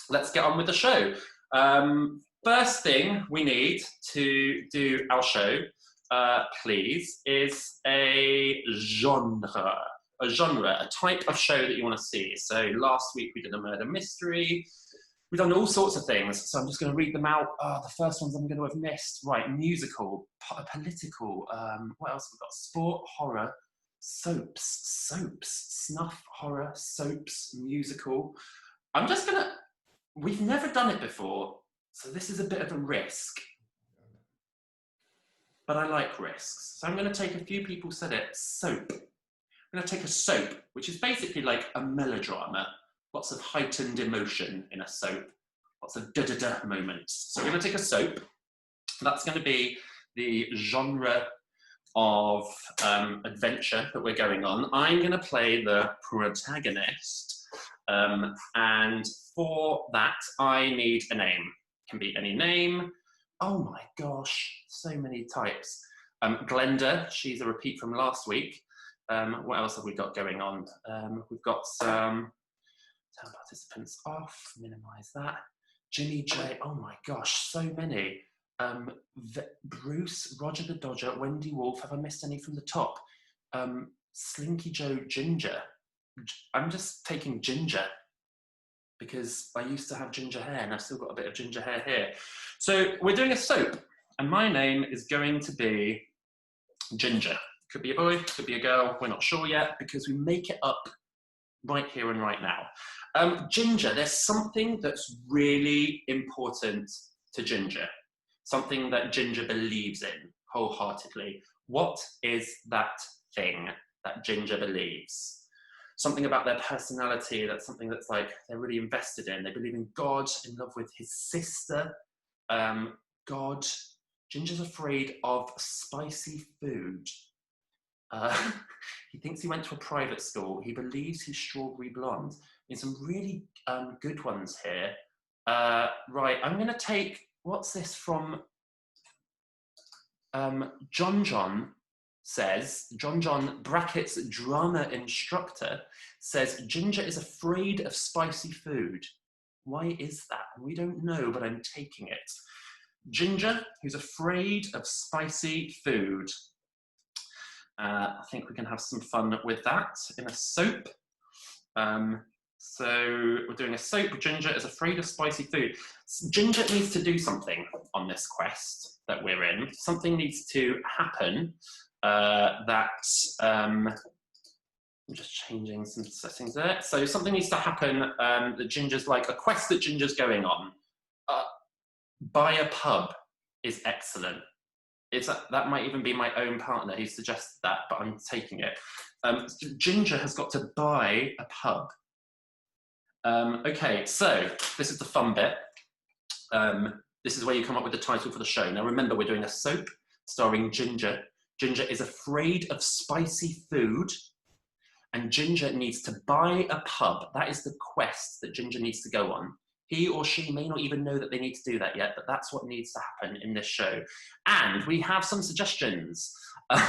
let's get on with the show. First thing we need to do our show, please, is a genre, a type of show that you want to see. So last week we did a murder mystery. We've done all sorts of things, so I'm just going to read them out. The first ones I'm going to have missed. Right, musical, political, what else have we got? Sport, horror, soaps, snuff, horror, soaps, musical. I'm just going to, we've never done it before, so this is a bit of a risk. But I like risks. So I'm going to take, a few people said it, soap. I'm going to take a soap, which is basically like a melodrama. Lots of heightened emotion in a soap. Lots of da-da-da moments. So we're going to take a soap. That's going to be the genre of adventure that we're going on. I'm going to play the protagonist. And for that, I need a name. Can be any name. Oh my gosh, so many types. Glenda, she's a repeat from last week. What else have we got going on? We've got some turn participants off, minimize that. Jimmy J, oh my gosh, so many. Bruce, Roger the Dodger, Wendy Wolf, have I missed any from the top? Slinky Joe, Ginger. I'm just taking Ginger because I used to have ginger hair and I've still got a bit of ginger hair here. So we're doing a soap and my name is going to be Ginger. Could be a boy, could be a girl, we're not sure yet because we make it up right here and right now. Ginger, there's something that's really important to Ginger. Something that Ginger believes in wholeheartedly. What is that thing that Ginger believes? Something about their personality, that's something that's like they're really invested in. They believe in God, in love with his sister. God. Ginger's afraid of spicy food. He thinks he went to a private school. He believes he's strawberry blonde. There's some really good ones here. Right, I'm going to take, what's this from? John says, John brackets drama instructor, says Ginger is afraid of spicy food. Why is that? We don't know, but I'm taking it. Ginger, who's afraid of spicy food. I think we can have some fun with that in a soap. So we're doing a soap. Ginger is afraid of spicy food. Ginger needs to do something on this quest that we're in. Something needs to happen I'm just changing some settings there. So something needs to happen that Ginger's like, a quest that Ginger's going on. Buy a pub is excellent. That might even be my own partner who suggested that, but I'm taking it. Ginger has got to buy a pub. Okay, so this is the fun bit. This is where you come up with the title for the show. Now remember, we're doing a soap starring Ginger. Ginger is afraid of spicy food, and Ginger needs to buy a pub. That is the quest that Ginger needs to go on. He or she may not even know that they need to do that yet, but that's what needs to happen in this show. And we have some suggestions. Make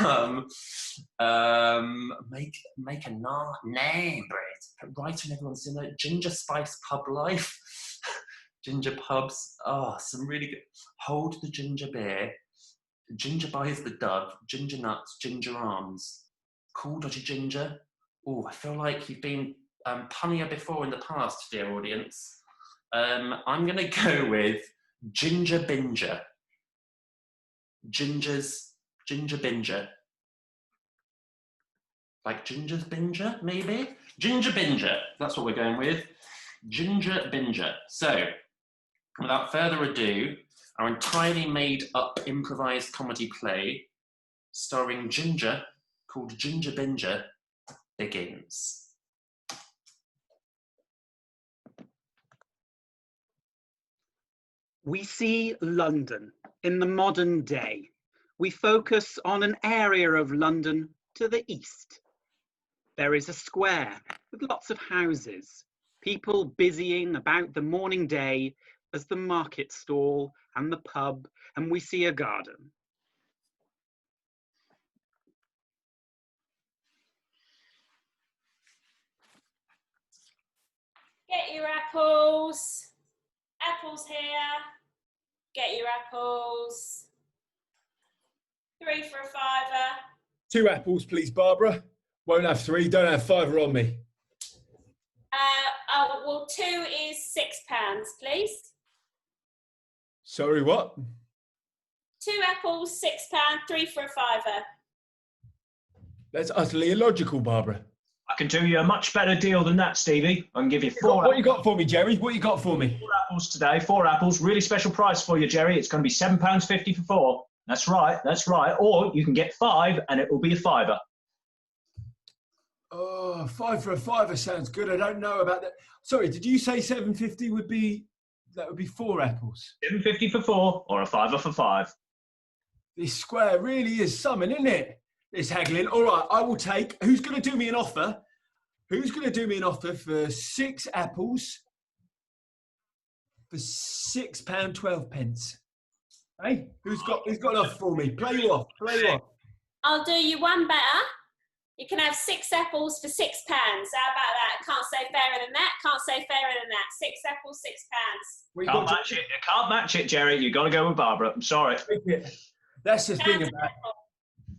a name, Brit. Right when everyone's in it. Ginger Spice Pub Life. Ginger pubs. Oh, some really good. Hold the ginger beer. Ginger buys the dove. Ginger nuts. Ginger arms. Cool Dodgy Ginger. Oh, I feel like you've been punnier before in the past, dear audience. I'm going to go with Ginger Binger. Ginger Binger. Like Ginger's Binger, maybe? Ginger Binger, that's what we're going with. Ginger Binger. So, without further ado, our entirely made up improvised comedy play starring Ginger, called Ginger Binger, begins. We see London in the modern day. We focus on an area of London to the east. There is a square with lots of houses, people busying about the morning day as the market stall and the pub, and we see a garden. Get your apples. apples here. Get your apples. 3 for a fiver. 2 apples, please, Barbara. Won't have 3, don't have 5 on me. Well, 2 is £6, please. Sorry, what? 2 apples, £6, 3 for a fiver. That's utterly illogical, Barbara. I can do you a much better deal than that, Stevie. I can give you 4 What you got for me, Jerry? What you got for me? 4 apples today, 4 apples. Really special price for you, Jerry. It's going to be £7.50 for 4. That's right, that's right. Or you can get 5 and it will be a fiver. Oh, 5 for a fiver sounds good. I don't know about that. Sorry, did you say 7.50 would be, that would be 4 apples? 7.50 for 4 or a fiver for 5. This square really is something, isn't it? This haggling. All right, I will take, who's going to do me an offer? Who's going to do me an offer for 6 apples for £6.12? Hey, who's got an offer for me? Play you off, play you off. I'll do you one better. You can have 6 apples for £6. How about that? Can't say fairer than that. Can't say fairer than that. 6 apples, £6. Can't match it. You can't match it, Jerry. You've got to go with Barbara. I'm sorry. That's the thing about.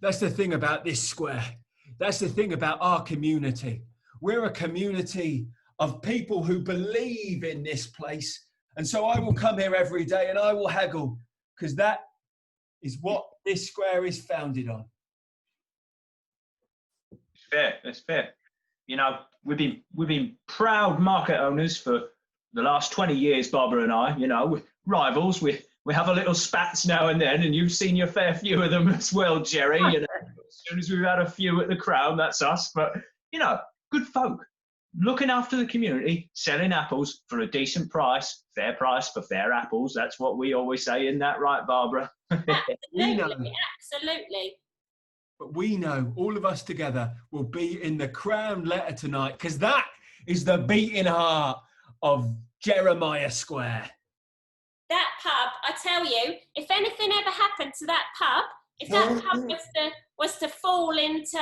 That's the thing about this square. That's the thing about our community. We're a community of people who believe in this place, and so I will come here every day and I will haggle, because that is what this square is founded on. Fair, that's fair. You know, we've been proud market owners for the last 20 years, Barbara and I. You know, we're rivals. We have a little spats now and then, and you've seen your fair few of them as well, Jerry. You know, as soon as we've had a few at the Crown, that's us. But you know, good folk, looking after the community, selling apples for a decent price, fair price for fair apples. That's what we always say. Isn't that right, Barbara? Absolutely, absolutely. But we know, all of us together, will be in the Crown letter tonight, because that is the beating heart of Jeremiah Square. That pub, I tell you, if anything ever happened to that pub, if that pub was to fall into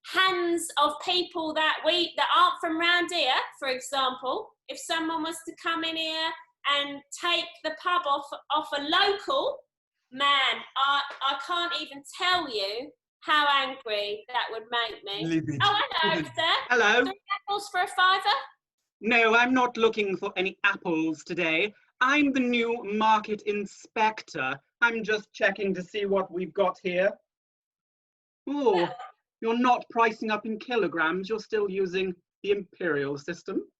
hands of people that aren't from round here, for example, if someone was to come in here and take the pub off a local, man, I can't even tell you how angry that would make me. Livid. Oh, hello, sir. Hello. 3 apples for a fiver? No, I'm not looking for any apples today. I'm the new market inspector. I'm just checking to see what we've got here. Oh, you're not pricing up in kilograms. You're still using the imperial system.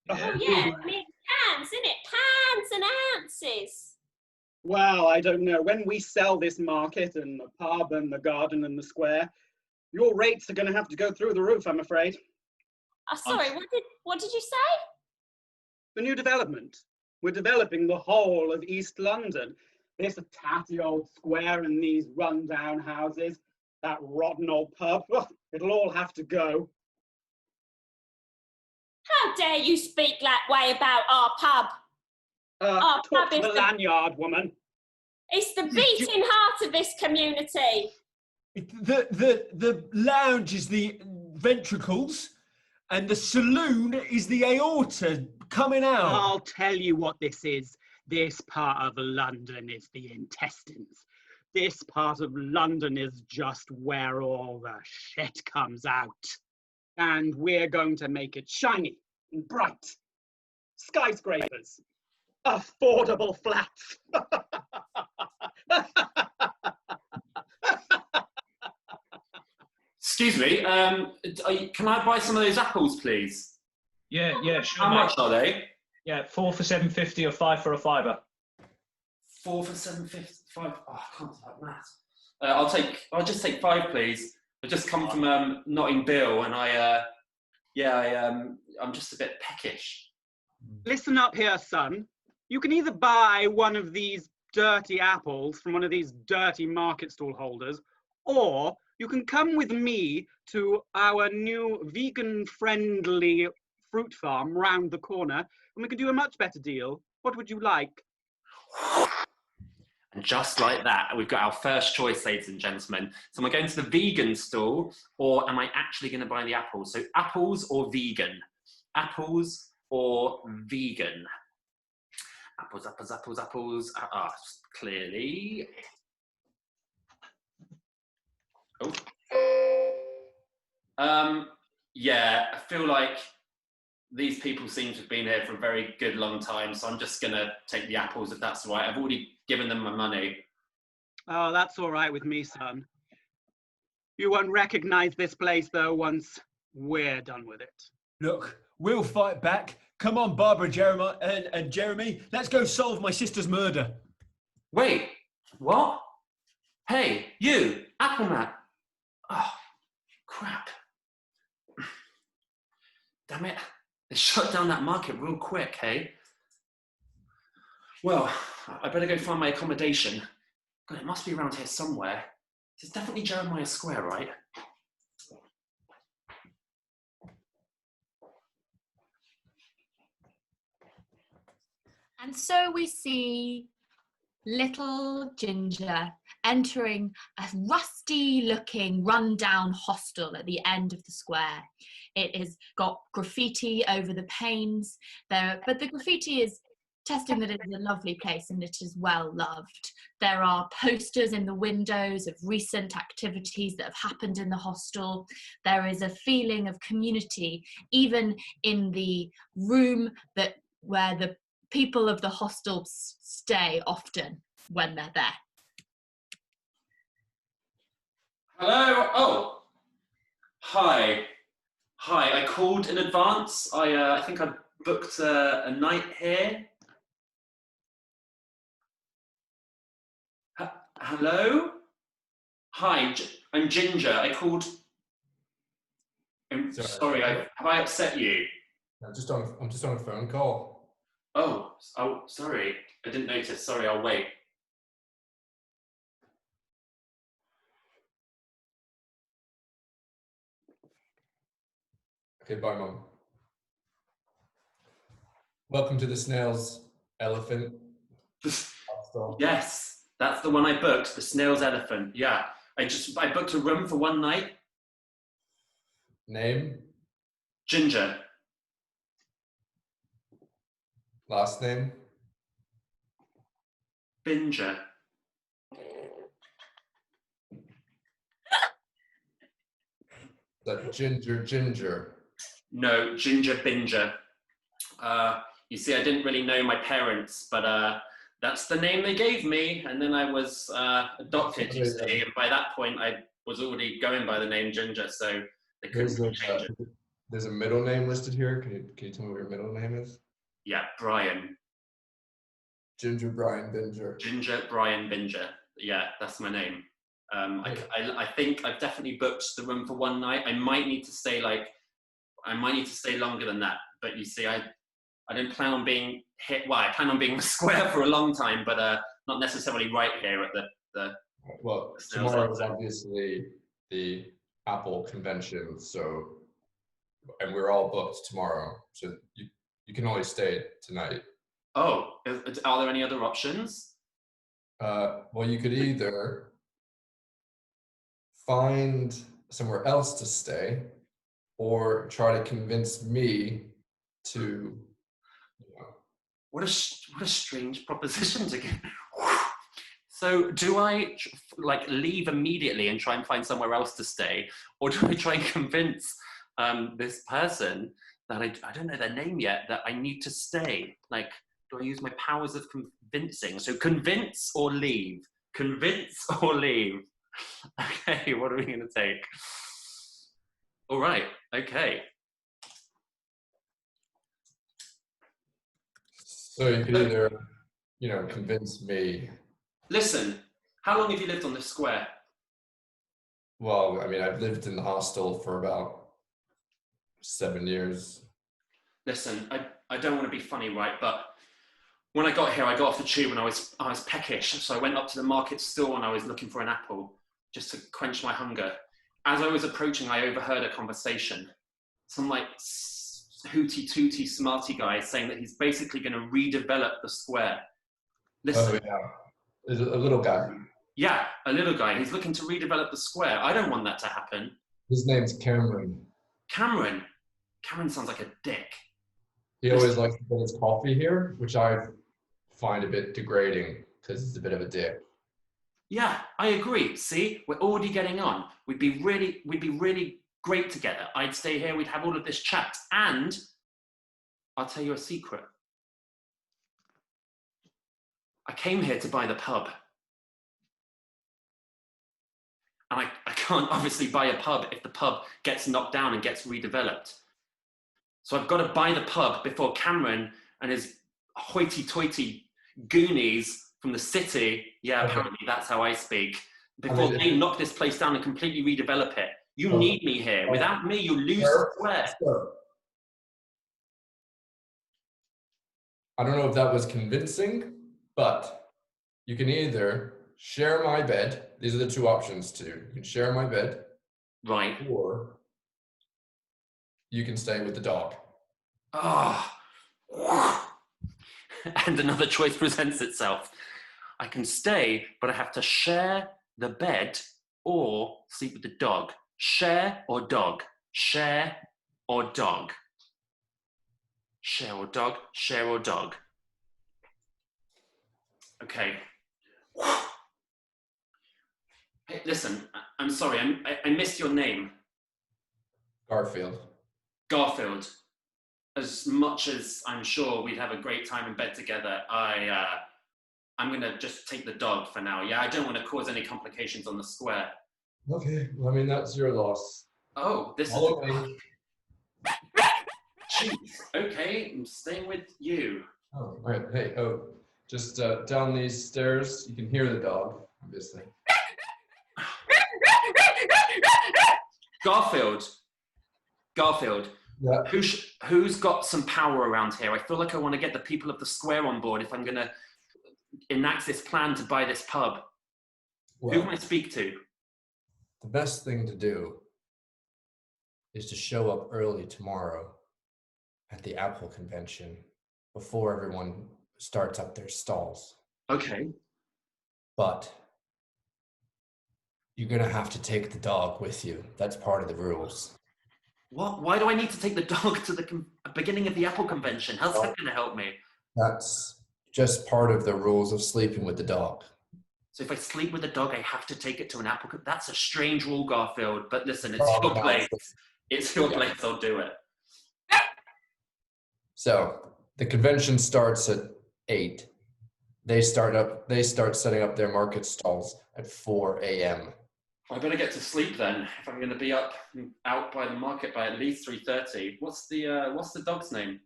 Oh, yeah, I mean, pounds, isn't it? Pounds and ounces. Well, I don't know. When we sell this market and the pub and the garden and the square, your rates are going to have to go through the roof, I'm afraid. Oh, sorry, what did you say? The new development. We're developing the whole of East London. This tatty old square and these run-down houses, that rotten old pub, it'll all have to go. How dare you speak that way about our pub? Our Talk pub to is the lanyard, woman. It's the beating heart of this community. The lounge is the ventricles, and the saloon is the aorta coming out. I'll tell you what this is. This part of London is the intestines. This part of London is just where all the shit comes out. And we're going to make it shiny and bright. Skyscrapers. Affordable flats. Excuse me, can I buy some of those apples, please? Yeah, sure. How mate. much are they? Yeah, 4 for £7.50 or 5 for a fiver. 4 for £7.50. 5. Oh, I can't do that math. I'll just take 5, please. I just come from Notting Bill, and I'm just a bit peckish. Listen up here, son. You can either buy one of these dirty apples from one of these dirty market stall holders, or you can come with me to our new vegan-friendly fruit farm round the corner, and we can do a much better deal. What would you like? And just like that, we've got our first choice, ladies and gentlemen. So am I going to the vegan stall, or am I actually going to buy the apples? So apples or vegan? Apples or vegan? Apples, apples, apples, apples. Clearly. Oh. Yeah, I feel like these people seem to have been here for a very good long time, so I'm just gonna take the apples if that's all right. I've already given them my money. Oh, that's all right with me, son. You won't recognize this place, though, once we're done with it. Look, we'll fight back. Come on, Barbara, Jeremy, and Jeremy. Let's go solve my sister's murder. Wait, what? Hey, you, Applemat. Oh, crap. Damn it. They shut down that market real quick, hey? Well, I better go find my accommodation. God, it must be around here somewhere. This is definitely Jeremiah Square, right? And so we see little Ginger entering a rusty-looking, run-down hostel at the end of the square. It has got graffiti over the panes, but the graffiti is testing that it is a lovely place and it is well loved. There are posters in the windows of recent activities that have happened in the hostel. There is a feeling of community, even in the room where the people of the hostel stay often when they're there. Hello? Oh, hi. Hi, I called in advance. I think I booked a night here. Hello? Hi, I'm Ginger. I called... I'm sorry, have I upset you? I'm just on a phone call. Oh, sorry. I didn't notice. Sorry, I'll wait. Okay, bye, Mom. Welcome to the Snail's Elephant Hostel. Yes, that's the one I booked, the Snail's Elephant. Yeah, I booked a room for one night. Name? Ginger. Last name? Binger. Is that Ginger? No, Ginger Binger. You see, I didn't really know my parents, but that's the name they gave me. And then I was adopted, you see. And by that point, I was already going by the name Ginger, so they couldn't change it. There's a middle name listed here. Can you tell me what your middle name is? Yeah, Brian. Ginger Brian Binger. Ginger Brian Binger. Yeah, that's my name. I think I've definitely booked the room for one night. I might need to stay longer than that. But you see, I didn't plan on being hit. Well, I plan on being in the square for a long time, but not necessarily right here at the Well, tomorrow is obviously the Apple convention, so, and we're all booked tomorrow, so you can only stay tonight. Oh, are there any other options? Well, you could either find somewhere else to stay or try to convince me to, What a strange proposition to get. So do I leave immediately and try and find somewhere else to stay, or do I try and convince this person that I don't know their name yet, that I need to stay? Like, do I use my powers of convincing? So convince or leave? Convince or leave? Okay, what are we going to take? All right, okay. So you could either, convince me. Listen, how long have you lived on this square? Well, I mean, I've lived in the hostel for about 7 years. Listen, I don't want to be funny, right? But when I got here, I got off the tube and I was peckish. So I went up to the market stall and I was looking for an apple just to quench my hunger. As I was approaching, I overheard a conversation. Some hooty tooty smarty guy saying that he's basically going to redevelop the square. Listen. Oh, yeah. There's a little guy. Yeah, a little guy. He's looking to redevelop the square. I don't want that to happen. His name's Cameron. Cameron? Cameron sounds like a dick. He always likes to get his coffee here, which I've find a bit degrading because it's a bit of a dick. Yeah, I agree. See, we're already getting on. We'd be really great together. I'd stay here, we'd have all of this chat, and I'll tell you a secret. I came here to buy the pub. And I can't obviously buy a pub if the pub gets knocked down and gets redeveloped. So I've got to buy the pub before Cameron and his hoity-toity goonies from the city, yeah, apparently that's how I speak, before they knock this place down and completely redevelop it. You need me here. Without me, you lose the square. I don't know if that was convincing, but you can either share my bed. These are the two options to do. You can share my bed. Right. Or you can stay with the dog. Ah. And another choice presents itself. I can stay, but I have to share the bed or sleep with the dog. Share or dog? Share or dog? Share or dog? Share or dog? Okay. Hey, listen, I'm sorry, I missed your name. Garfield. Garfield. As much as I'm sure we'd have a great time in bed together, I'm gonna just take the dog for now. Yeah, I don't want to cause any complications on the square. Okay, well, I mean, that's your loss. Oh, this Follow is... me. Jeez. Okay, I'm staying with you. Oh, right. Hey, just down these stairs, you can hear the dog, obviously. Garfield. Yeah. Who's got some power around here? I feel like I want to get the people of the square on board if I'm going to enact this plan to buy this pub. Well, who can I speak to? The best thing to do is to show up early tomorrow at the Apple convention before everyone starts up their stalls. Okay. But you're going to have to take the dog with you. That's part of the rules. What? Why do I need to take the dog to the beginning of the Apple convention? How's that going to help me? That's just part of the rules of sleeping with the dog. So if I sleep with the dog, I have to take it to an Apple convention? That's a strange rule, Garfield. But listen, it's your place. It's your place. I'll do it. So the convention starts at 8. They start setting up their market stalls at 4 a.m. I better get to sleep then, if I'm going to be out by the market by at least 3:30. What's the dog's name?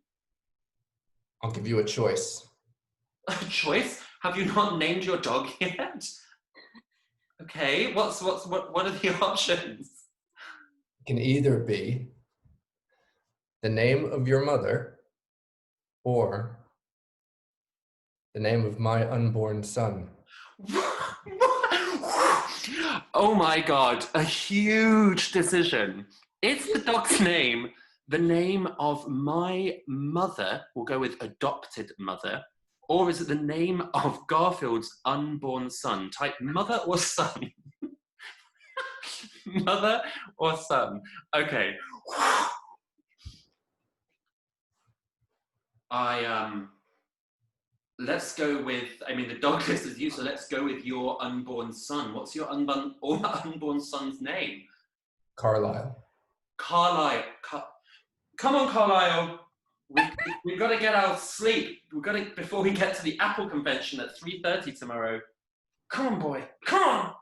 I'll give you a choice. A choice? Have you not named your dog yet? Okay, what are the options? It can either be the name of your mother or the name of my unborn son. Oh my God, a huge decision. Is the dog's name the name of my mother, we'll go with adopted mother, or is it the name of Garfield's unborn son? Type mother or son. Mother or son. Okay. Let's go with, the dog list is you, so let's go with your unborn son. What's your unborn son's name? Carlisle. Carlisle. Come on, Carlisle. We've got to get our sleep. Before we get to the Apple convention at 3:30 tomorrow. Come on, boy. Come on.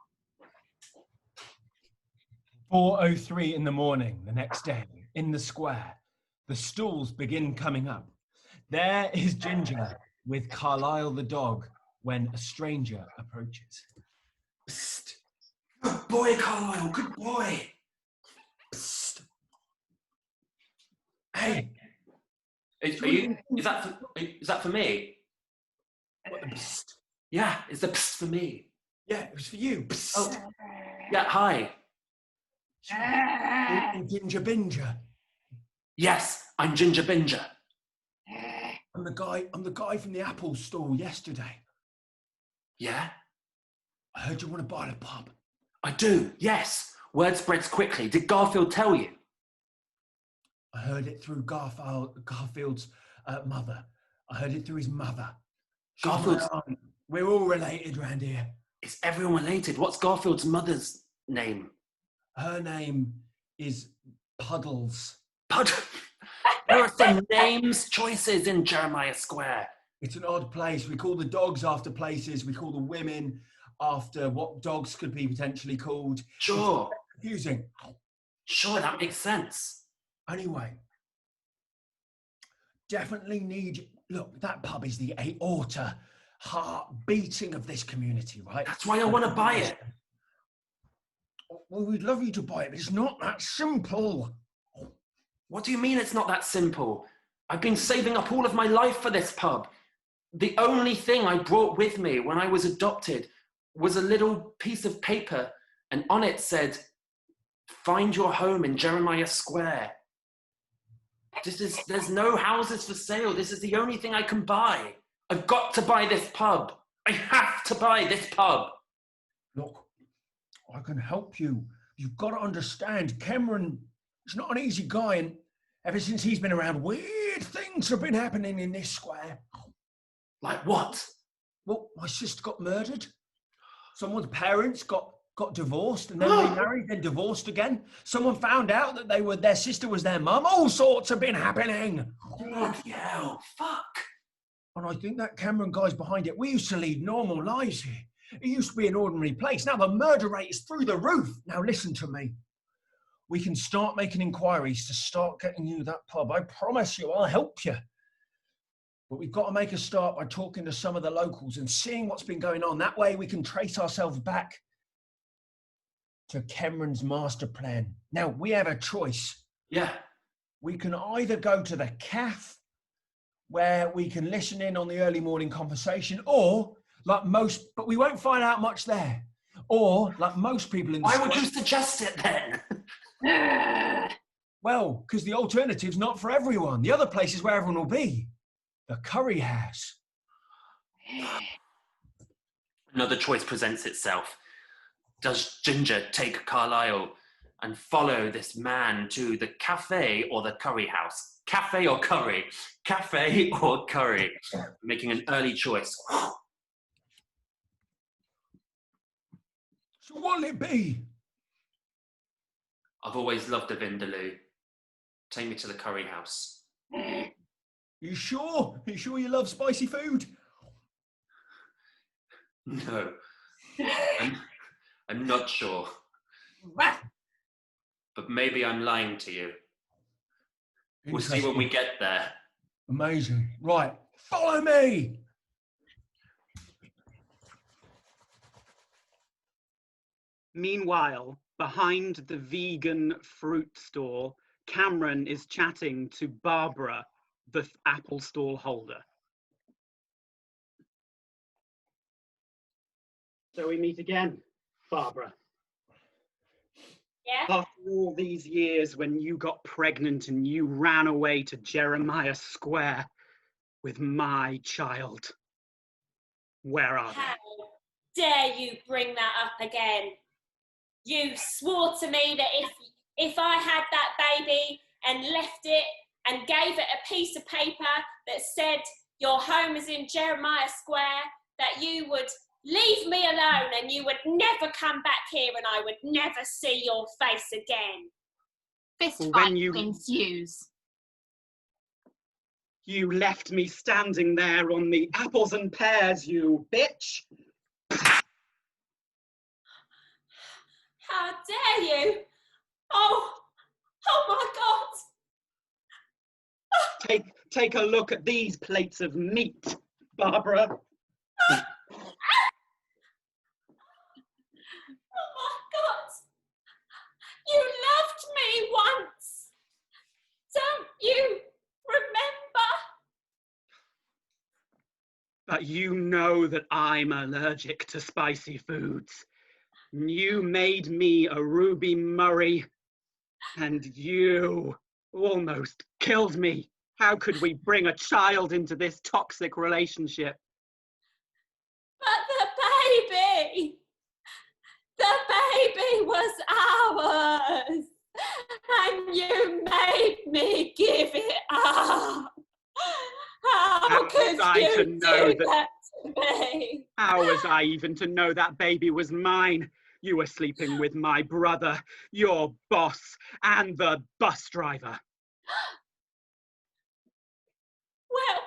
4:03 in the morning the next day, in the square, the stalls begin coming up. There is Ginger with Carlisle the dog when a stranger approaches. Psst. Good boy, Carlisle. Good boy. Psst. Hey. Is that for me? What, the psst? Yeah, it's the psst for me. Yeah, it was for you. Psst. Oh. Yeah, hi. Ginger Binger. Yes, I'm Ginger Binger. I'm the guy from the Apple stall yesterday. Yeah? I heard you want to buy the pub. I do, yes. Word spreads quickly. Did Garfield tell you? I heard it through Garfield's mother. I heard it through his mother. She's my Garfield's... aunt. We're all related round here. Is everyone related? What's Garfield's mother's name? Her name is Puddles. There are some names choices in Jeremiah Square. It's an odd place. We call the dogs after places. We call the women after what dogs could be potentially called. Sure. It's confusing. Sure, that makes sense. Anyway, definitely need... Look, that pub is the aorta, heart beating of this community, right? That's why I want to buy it. Well, we'd love you to buy it, but it's not that simple. What do you mean it's not that simple? I've been saving up all of my life for this pub. The only thing I brought with me when I was adopted was a little piece of paper, and on it said, "Find your home in Jeremiah Square." There's no houses for sale. This is the only thing I can buy. I've got to buy this pub. I have to buy this pub. Look, I can help you. You've got to understand, Cameron is not an easy guy, and ever since he's been around, weird things have been happening in this square. Like what? Well, my sister got murdered. Someone's parents got divorced and then remarried, then divorced again. Someone found out that their sister was their mum. All sorts have been happening. Bloody hell, fuck. And I think that Cameron guy's behind it. We used to lead normal lives here. It used to be an ordinary place. Now the murder rate is through the roof. Now listen to me. We can start making inquiries to start getting you that pub. I promise you, I'll help you. But we've got to make a start by talking to some of the locals and seeing what's been going on. That way we can trace ourselves back to Cameron's master plan. Now, we have a choice. Yeah. We can either go to the cafe, where we can listen in on the early morning conversation, or like most, but we won't find out much there. Or like most people in the Why would you suggest it then? Well, because the alternative's not for everyone. The other place is where everyone will be. The curry house. Another choice presents itself. Does Ginger take Carlisle and follow this man to the cafe or the curry house? Cafe or curry? Cafe or curry? Making an early choice. So what'll it be? I've always loved a Vindaloo. Take me to the curry house. You sure? You sure you love spicy food? No. I'm not sure. But maybe I'm lying to you. We'll see when we get there. Amazing. Right, follow me. Meanwhile, behind the vegan fruit store, Cameron is chatting to Barbara, the apple stall holder. So we meet again, Barbara. Yeah? After all these years when you got pregnant and you ran away to Jeremiah Square with my child. Where are How dare you bring that up again? You swore to me that if I had that baby and left it and gave it a piece of paper that said your home is in Jeremiah Square, that you would leave me alone and you would never come back here and I would never see your face again. Fist When fight you- ensues. You left me standing there on the apples and pears, you bitch. How dare you? Oh my God. Take a look at these plates of meat, Barbara. Oh my God. You loved me once. Don't you remember? But you know that I'm allergic to spicy foods. You made me a Ruby Murray, and you almost killed me. How could we bring a child into this toxic relationship? But the baby was ours, and you made me give it up. How Outside could you to know do that me. How was I even to know that baby was mine? You were sleeping with my brother, your boss, and the bus driver. Well,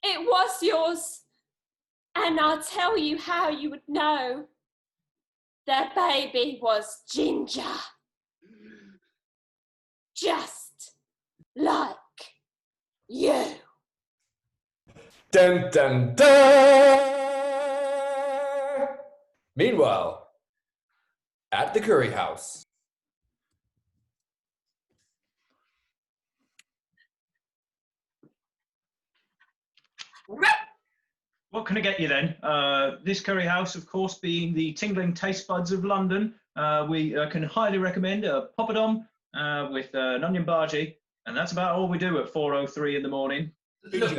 it was yours. And I'll tell you how you would know. The baby was Ginger. Just like you. Dun dun dun! Meanwhile, at the curry house. What can I get you then? This curry house, of course, being the tingling taste buds of London, we can highly recommend a poppadom with an onion bhaji, and that's about all we do at 4:03 in the morning. Look,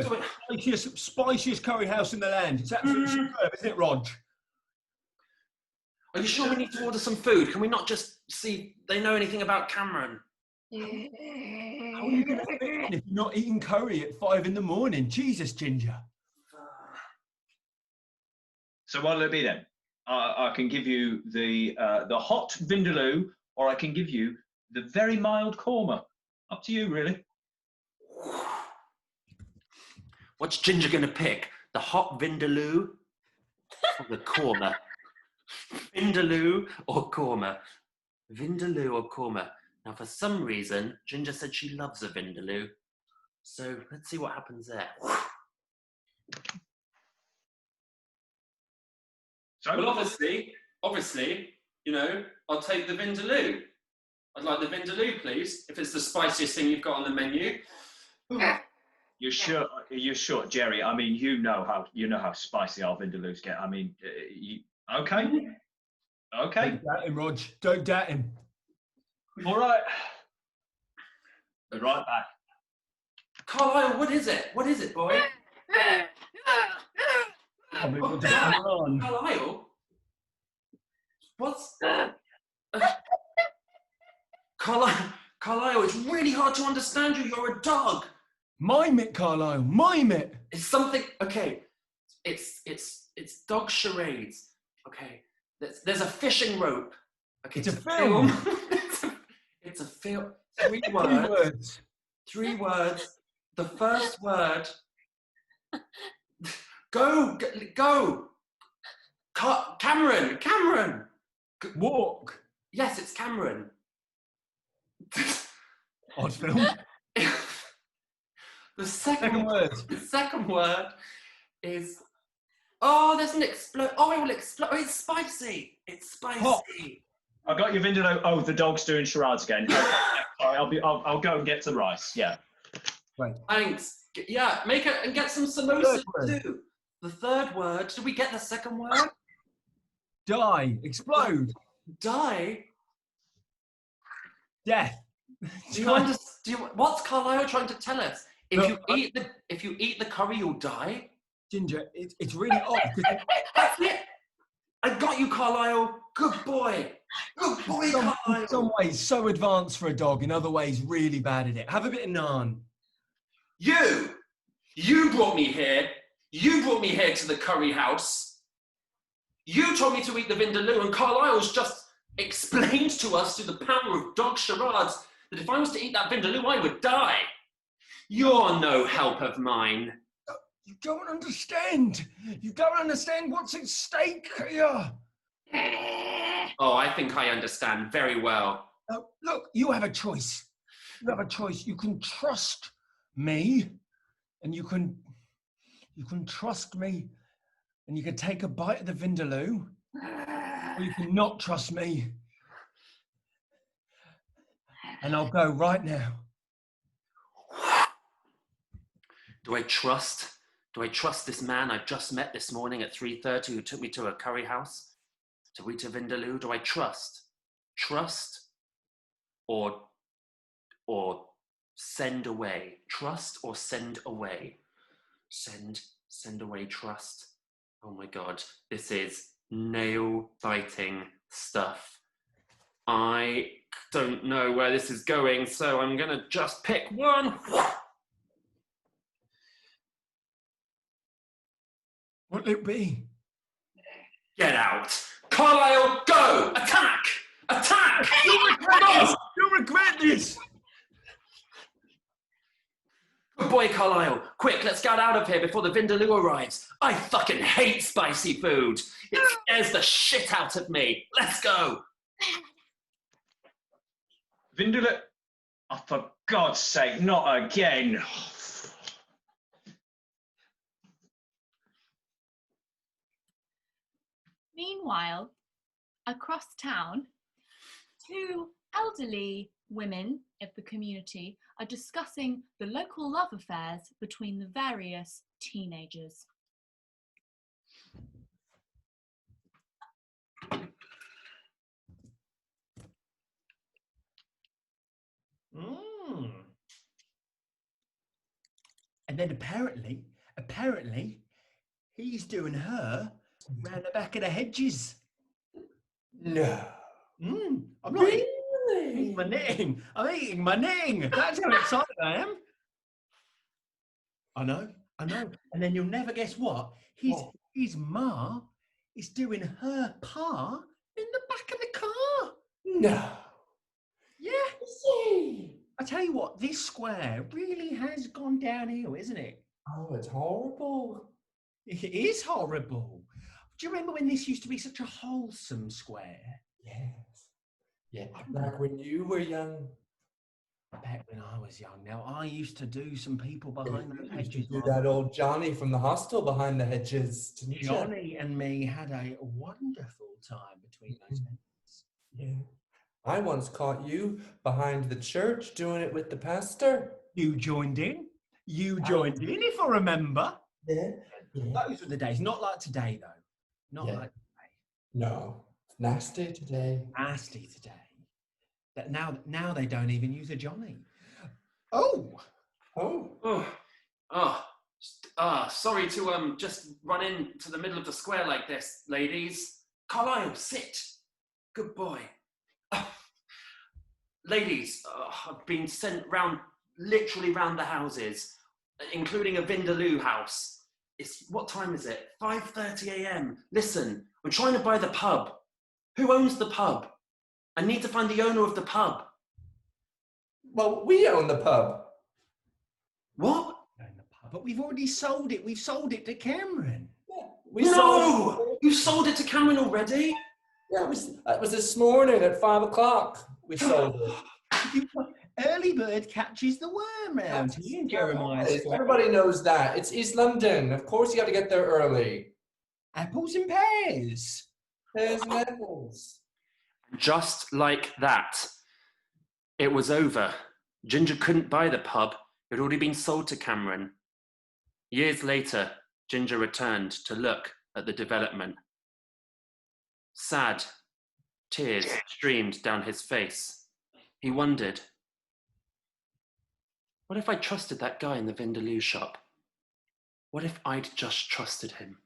Spiciest curry house in the land. It's absolutely superb, isn't it, Rog? are you sure we need to order some food? Can we not just see if they know anything about Cameron? How are you going to fit in if you're not eating curry at 5 in the morning? Jesus, Ginger. So what'll it be then? I can give you the hot vindaloo, or I can give you the very mild korma. Up to you, really. What's Ginger going to pick? The hot vindaloo or the korma? Vindaloo or korma? Vindaloo or korma? Now, for some reason, Ginger said she loves a vindaloo. So let's see what happens there. So, Well, obviously, you know, I'll take the vindaloo. I'd like the vindaloo, please, if it's the spiciest thing you've got on the menu. you're sure, Jerry? I mean, you know how spicy our vindaloos get. I mean, okay. Don't doubt him, Rog. Don't doubt him. All right. Be right back. Carlisle, what is it? What is it, boy? Carlisle? What's... Carlisle, it's really hard to understand you. You're a dog. Mime it, Carlisle. Mime it. It's something... Okay. It's dog charades. Okay. There's a fishing rope. Okay. It's a film. It's a film. 3 words. 3 words. The first word... Go! Cameron! Walk. Yes, it's Cameron. Odd film. The second word is... Oh, there's an explode. Oh, it will explode. It's spicy. It's spicy. Hot. I got your vindaloo. Oh, the dog's doing charades again. Sorry, I'll go and get some rice. Yeah. Right. Thanks. Yeah, make it and get some samosas too. The third word. Did we get the second word? Die. Explode. Die. Death. Do you understand? What's Carlisle trying to tell us? If you eat the curry, you'll die. Ginger, it's really odd. That's it. I got you, Carlisle. Good boy. Good boy, Carlisle. In some ways, so advanced for a dog. In other ways, really bad at it. Have a bit of naan. You brought me here. You brought me here to the curry house. You told me to eat the vindaloo, and Carlisle's just explained to us through the power of dog charades that if I was to eat that vindaloo, I would die. You're no help of mine. You don't understand. You don't understand what's at stake here. Oh, I think I understand very well. Look, you have a choice. You have a choice. You can trust me, and you can trust me, and you can take a bite of the vindaloo, or you can not trust me, and I'll go right now. Do I trust this man I've just met this morning at 3:30 who took me to a curry house to eat a vindaloo? Do I trust? Trust or send away? Trust or send away? Send away trust. Oh my God, this is nail-biting stuff. I don't know where this is going, so I'm gonna just pick one. What'll it be? Get out! Carlisle, go! Attack! Attack! You'll regret this! You'll regret this! Good boy, Carlisle. Quick, let's get out of here before the Vindaloo arrives. I fucking hate spicy food. It scares the shit out of me. Let's go. Vindaloo. Oh, for God's sake, not again. Meanwhile, across town, two elderly women of the community are discussing the local love affairs between the various teenagers. And then apparently, he's doing her round the back of the hedges. No. I'm not eating my knitting. I'm eating my knitting. That's how excited I am. I know. And then you'll never guess what? His ma is doing her pa in the back of the car. No. Yeah. I tell you what, this square really has gone downhill, isn't it? Oh, it's horrible. It is horrible. Do you remember when this used to be such a wholesome square? Yes. Yeah, like when you were young. Back when I was young. Now, I used to do some people behind those You used to hedges. do that old Johnny from the hostel behind the hedges, didn't you? Johnny and me had a wonderful time between those hedges. Yeah. I once caught you behind the church doing it with the pastor. You joined in, if I remember. Yeah. Those were the days. Not like today, though. Not like today. No. Nasty today. Nasty today. That now they don't even use a Johnny. Oh. Sorry to just run into the middle of the square like this, ladies. Carlisle, sit. Good boy. Ladies, I've been sent literally round the houses, including a Vindaloo house. What time is it? 5:30 a.m. Listen, I'm trying to buy the pub. Who owns the pub? I need to find the owner of the pub. Well, we own the pub. What? But we've already sold it. We've sold it to Cameron. Yeah, You sold it to Cameron already? Yeah, it was this morning at 5 o'clock. We sold it. Early bird catches the worm round here, Jeremiah. Everybody knows that. It's East London. Of course, you got to get there early. Apples and pears. Pears and apples. Just like that, it was over. Ginger couldn't buy the pub. It had already been sold to Cameron. Years later, Ginger returned to look at the development. Sad, tears streamed down his face. He wondered, what if I trusted that guy in the Vindaloo shop? What if I'd just trusted him?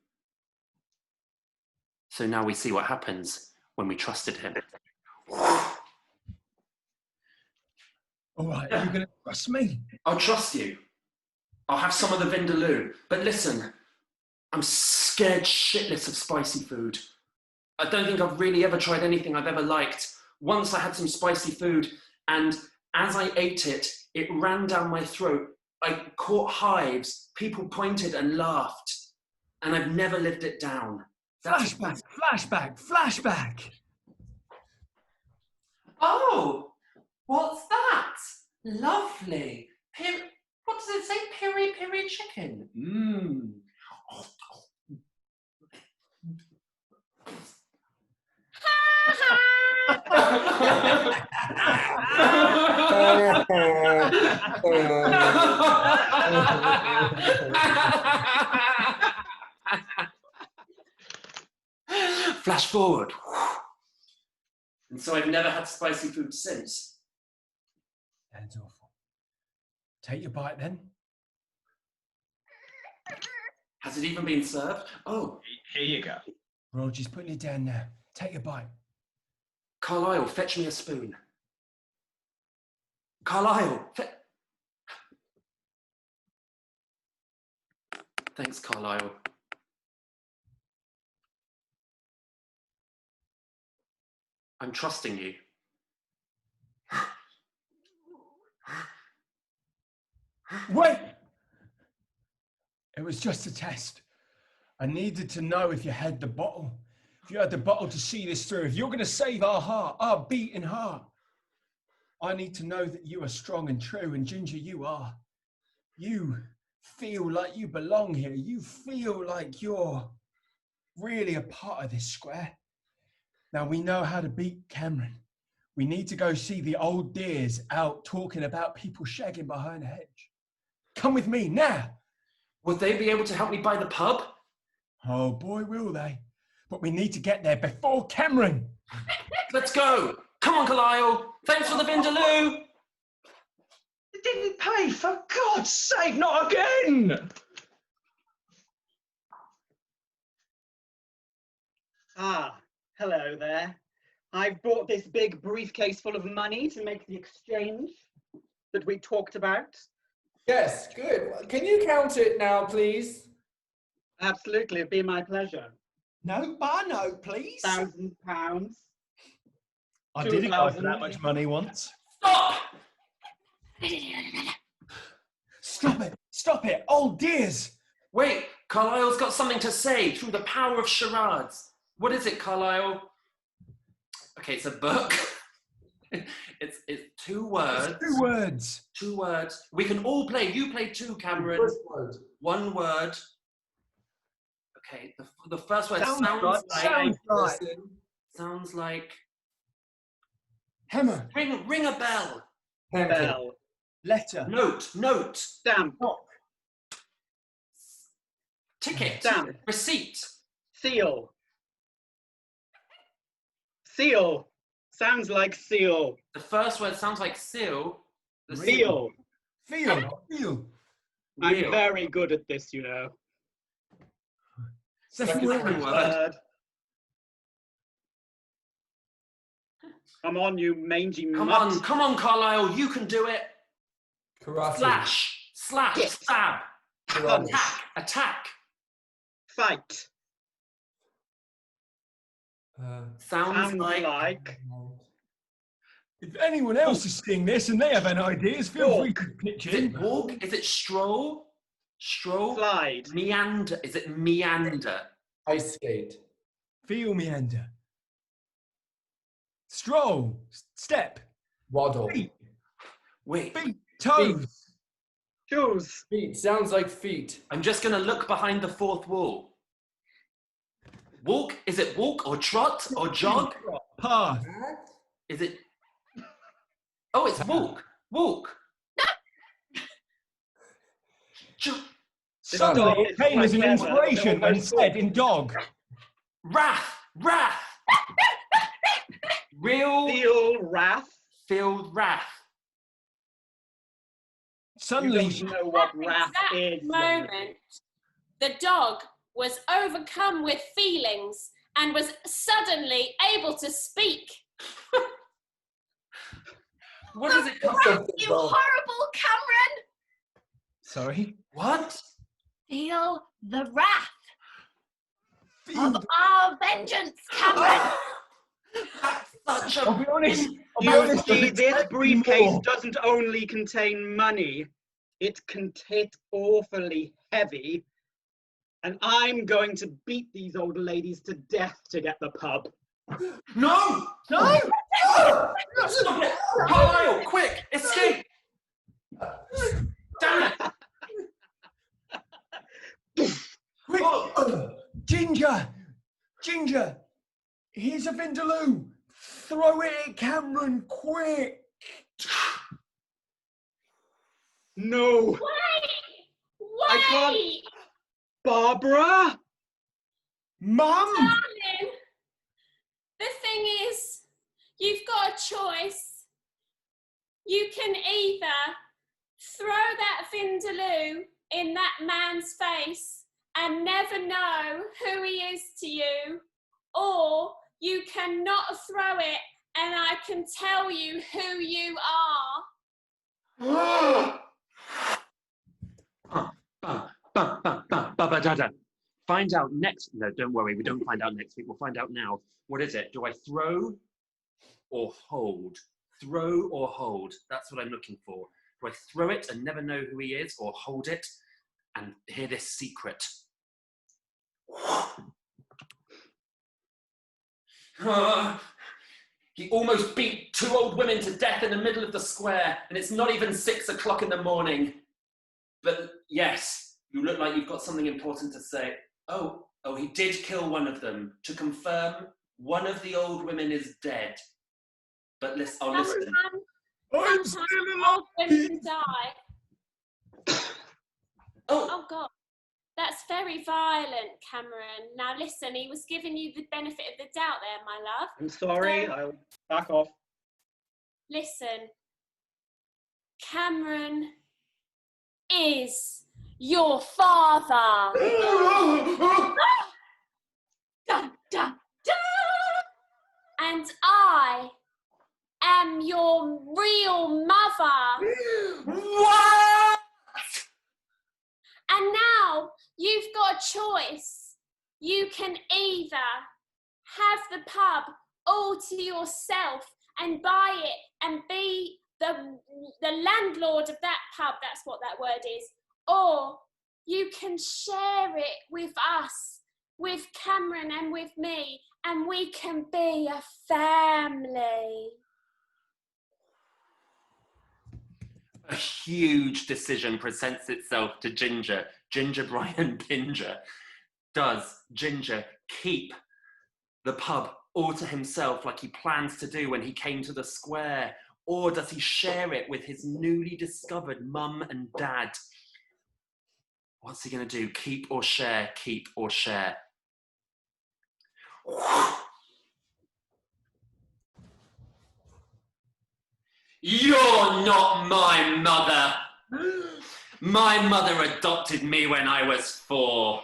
So now we see what happens when we trusted him. All right, are you going to trust me? I'll trust you. I'll have some of the Vindaloo. But listen, I'm scared shitless of spicy food. I don't think I've really ever tried anything I've ever liked. Once I had some spicy food, and as I ate it, it ran down my throat. I caught hives, people pointed and laughed, and I've never lived it down. Flashback. Oh, what's that? Lovely. What does it say? Piri piri chicken. Mmm. Flash forward. And so I've never had spicy food since. That's awful. Take your bite then. Has it even been served? Oh. Here you go. Roger's putting it down now. Take your bite. Carlisle, fetch me a spoon. Carlisle, Thanks, Carlisle. I'm trusting you. Wait! It was just a test. I needed to know if you had the bottle. If you had the bottle to see this through. If you're going to save our heart, our beating heart. I need to know that you are strong and true. And Ginger, you are. You feel like you belong here. You feel like you're really a part of this square. Now we know how to beat Cameron. We need to go see the old dears out talking about people shagging behind a hedge. Come with me now. Will they be able to help me buy the pub? Oh boy, will they. But we need to get there before Cameron. Let's go. Come on, Carlisle. Thanks for the Vindaloo. It didn't pay, for God's sake, not again! Ah, hello there. I've brought this big briefcase full of money to make the exchange that we talked about. Yes, good. Can you count it now, please? Absolutely, it'd be my pleasure. No, bar note, please. £1,000. I did it for 2,000. that much money once. Stop! Stop it! Stop it! Old dears! Wait, Carlisle's got something to say through the power of charades. What is it, Carlisle? Okay, it's a book. it's 2 words. It's 2 words. 2 words. We can all play. You play 2, Cameron. First word. 1 word. Okay, the first word sounds like Hammer. ring a bell. Bell. Letter. Note. Stamp. Ticket. Stamp. Receipt. Seal. Seal. Sounds like seal. The first word sounds like seal. The Seal. Feel. I'm Real. very good at this, you know. Second Second word. word. Come on, you mangy Come mutt. on, Carlisle. You can do it. Karate. Slash, Hit. stab, Karate. attack. Fight. Sounds like If anyone else is seeing this and they have any ideas, feel free to pitch is it in. walk? Is it stroll? Slide. Meander. Is it meander? Ice skate. Feel meander. Stroll. Step. Waddle. Feet. Wait, Feet. Toes. Shoes. Feet. Sounds like feet. I'm just gonna look behind the 4th wall. Walk? Is it walk or trot or jog? Path. Is it? Oh, it's walk. Suddenly it came as an Clever. inspiration when said in dog. Wrath. Real Seal. Wrath. filled wrath. Suddenly, You don't know what wrath At is. that moment, the dog was overcome with feelings and was suddenly able to speak. What is it? You horrible Cameron! sorry. What? Feel the wrath Feel of our vengeance, Cameron! That's such I'll a. be honest. You see, this expecting briefcase more. doesn't only contain money, it's awfully heavy. And I'm going to beat these old ladies to death to get the pub. No! No! Stop it! Carlisle, quick! Escape! Damn it! Quick! Ginger! Here's a Vindaloo! Throw it at Cameron, quick! No! Wait! I can't- Barbara? Mum! Darling, the thing is, you've got a choice. You can either throw that Vindaloo in that man's face and never know who he is to you, or you cannot throw it and I can tell you who you are. Find out next. No, don't worry. We don't find out next week. We'll find out now. What is it? Do I throw or hold? Throw or hold? That's what I'm looking for. Do I throw it and never know who he is, or hold it and hear this secret? He almost beat 2 old women to death in the middle of the square, and it's not even 6 o'clock in the morning. But yes, you look like you've got something important to say. Oh, he did kill one of them. To confirm, one of the old women is dead. But listen, I'll listen. I'm still alive. Old women die. Oh God. That's very violent, Cameron. Now listen, he was giving you the benefit of the doubt there, my love. I'm sorry, I'll back off. Listen, Cameron is your father. Dun, dun, dun. And I am your real mother. What? And now you've got a choice. You can either have the pub all to yourself and buy it and be the landlord of that pub, that's what that word is, or you can share it with us, with Cameron and with me, and we can be a family. A huge decision presents itself to Ginger Brian Binger. Does Ginger keep the pub all to himself like he plans to do when he came to the square? Or does he share it with his newly discovered mum and dad? What's he going to do? Keep or share? Keep or share? You're not my mother. My mother adopted me when I was 4.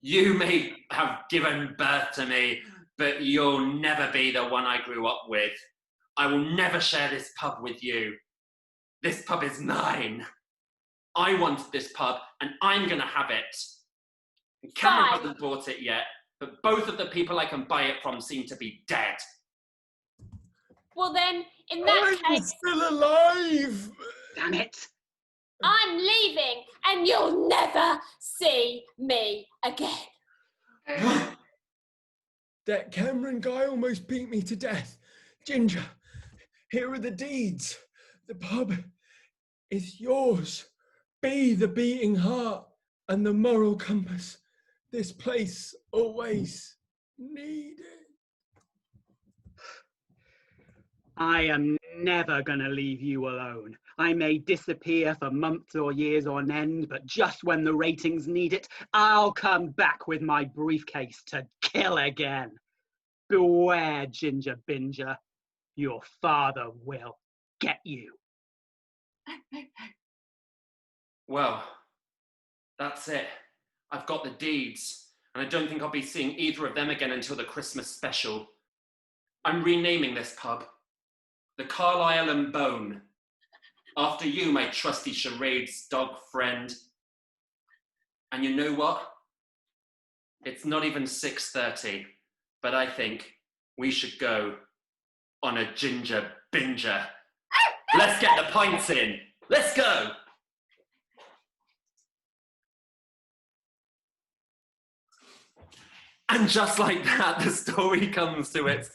You may have given birth to me, but you'll never be the one I grew up with. I will never share this pub with you. This pub is mine. I wanted this pub, and I'm going to have it. Cameron hasn't bought it yet, but both of the people I can buy it from seem to be dead. Well then, in that I'm case, still alive. Damn it. I'm leaving and you'll never see me again. That Cameron guy almost beat me to death. Ginger, here are the deeds. The pub is yours. Be the beating heart and the moral compass this place always needed. I am never going to leave you alone. I may disappear for months or years on end, but just when the ratings need it, I'll come back with my briefcase to kill again. Beware, Ginger Binger. Your father will get you. Well, that's it. I've got the deeds, and I don't think I'll be seeing either of them again until the Christmas special. I'm renaming this pub the Carlisle and Bone, after you, my trusty charades dog friend. And you know what? It's not even 6:30, but I think we should go on a Ginger Binger. Let's get the pints in. Let's go. And just like that, the story comes to its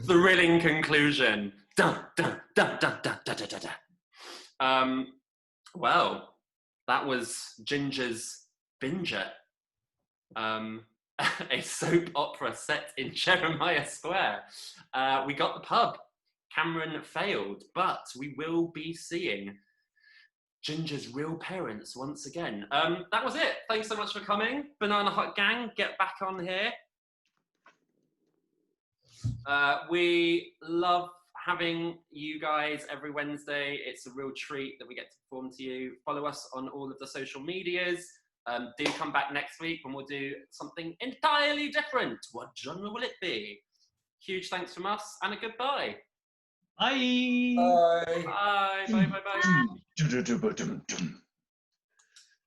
thrilling conclusion. Dun, dun, dun, dun, dun, dun, dun, dun. Well, that was Ginger's Binger, a soap opera set in Jeremiah Square. We got the pub. Cameron failed, but we will be seeing Ginger's real parents once again. That was it. Thanks so much for coming. Banana Hut Gang, get back on here. We love having you guys every Wednesday. It's a real treat that we get to perform to you. Follow us on all of the social medias. Do come back next week when we'll do something entirely different. What genre will it be? Huge thanks from us and a goodbye. Bye. Bye. Bye. Bye. Bye. Bye. Bye.